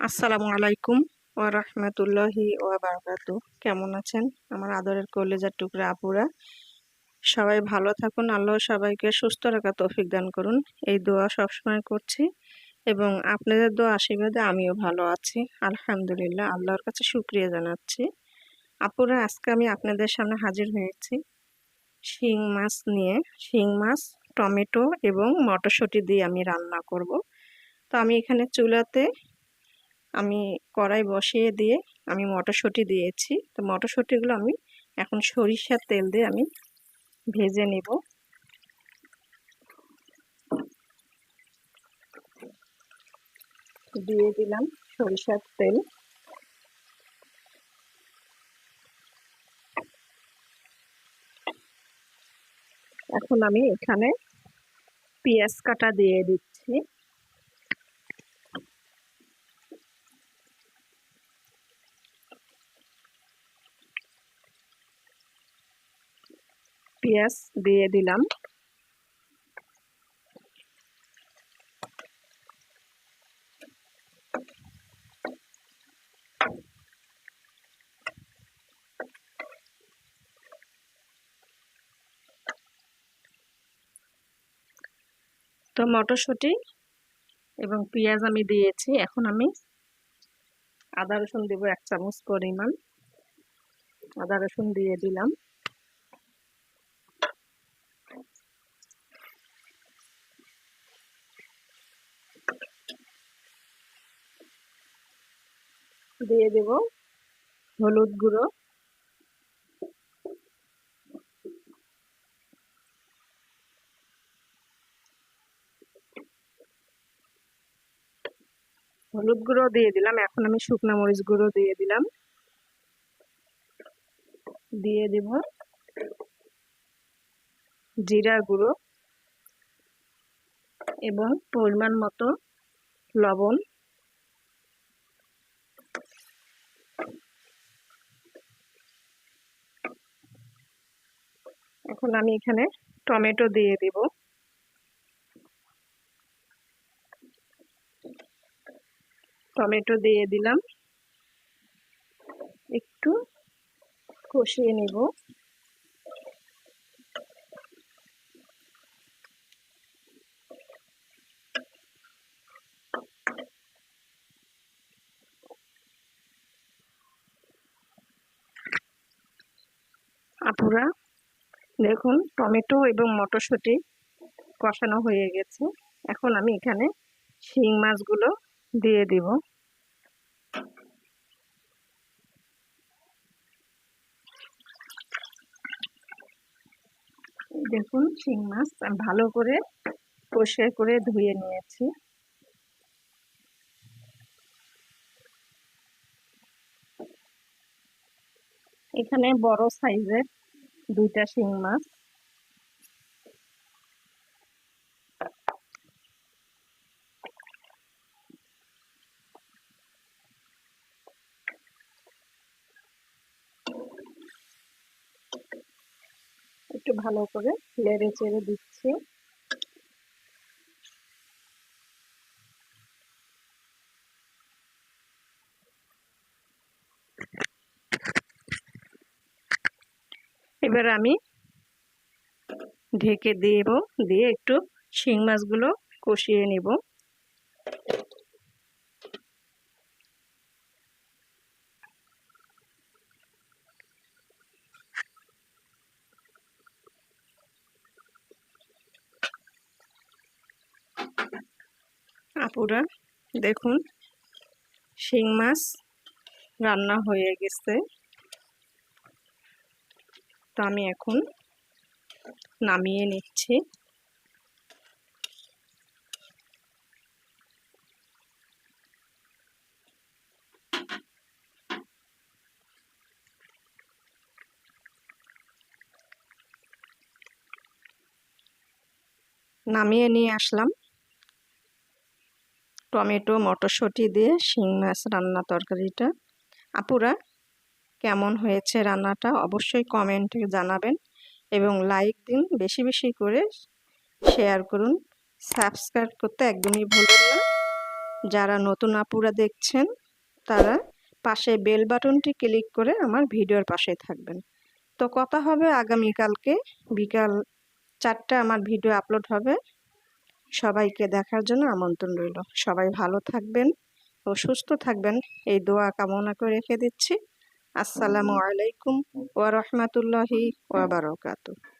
আসসালামু আলাইকুম ওয়া রাহমাতুল্লাহি ওয়া বারাকাতুহু। কেমন আছেন আমার আদরের কলেজার টুকরা আপুরা? সবাই ভালো থাকুন, আল্লাহ সবাইকে সুস্থ রাখার তৌফিক দান করুন, এই দোয়া সবসময় করছি। এবং আপনাদের দোয়া আশীর্বাদে আমিও ভালো আছি, আলহামদুলিল্লাহ। আল্লাহর কাছে শুকরিয়া জানাচ্ছি। আপুরা, আজকে আমি আপনাদের সামনে হাজির হয়েছি শিং মাছ নিয়ে। শিং মাছ, টমেটো এবং মটরশুঁটি দিয়ে আমি রান্না করব। তো আমি এখানে চুলাতে কড়াই বসিয়ে দিয়ে আমি মটরশুঁটি দিয়েছি। তো মটরশুঁটিগুলো আমি এখন সরিষার তেল দিয়ে আমি ভেজে নেব। দিয়ে দিলাম সরিষার তেল। এখন আমি এখানে পেঁয়াজ কাটা দিয়ে দিচ্ছি। পেঁয়াজ দিয়ে দিলাম। তো মটরশুঁটি এবং পেঁয়াজ আমি দিয়েছি। এখন আমি আদা রসুন দেবো 1 চামচ পরিমাণ। আদা রসুন দিয়ে দিলাম। দিয়ে দেব হলুদ গুঁড়ো, দিয়ে দিলাম। এখন আমি শুকনা মরিচ গুঁড়ো দিয়ে দিলাম। দিয়ে দেব জিরা গুঁড়ো এবং পরিমাণ মতো লবণ। এখন আমি এখানে টমেটো দিয়ে দেব। টমেটো দিয়ে দিলাম, একটু কষিয়ে নেব। আপুরা দেখুন, টমেটো এবং মটরশুঁটি কষানো হয়ে গেছে। এখন আমি এখানে শিং মাছগুলো দিয়ে দিব। দেখুন, শিং মাছ আমি ভালো করে পরিষ্কার করে ধুয়ে নিয়েছি। এখানে বড় সাইজের 2টা শিং মাছ। একটু ভালো করে নেড়ে চেড়ে দিচ্ছি। এবার আমি ঢেকে দেব, দিয়ে একটু শিং মাছগুলো কষিয়ে নেব। আপুরা দেখুন, শিং মাছ রান্না হয়ে গেছে। তো আমি এখন নামিয়ে নিচ্ছি। নামিয়ে নিয়ে আসলাম টমেটো মটরশুঁটি দিয়ে শিং মাছ রান্না তরকারিটা। আপুরা, কেমন হয়েছে রান্নাটা অবশ্যই কমেন্টে জানাবেন এবং লাইক দিন, বেশি বেশি করে শেয়ার করুন, সাবস্ক্রাইব করতে একদমই ভুলবেন না। যারা নতুন আপুরা দেখছেন তারা পাশে বেল বাটনটি ক্লিক করে আমার ভিডিওর পাশে থাকবেন। তো কথা হবে আগামীকালকে বিকাল 4টায় আমার ভিডিও আপলোড হবে। সবাইকে দেখার জন্য আমন্ত্রণ রইল। সবাই ভালো থাকবেন ও সুস্থ থাকবেন এই দোয়া কামনা করে রেখে দিচ্ছি। আসসালামু আলাইকুম ওয়া রাহমাতুল্লাহি ওয়া বারাকাতুহু।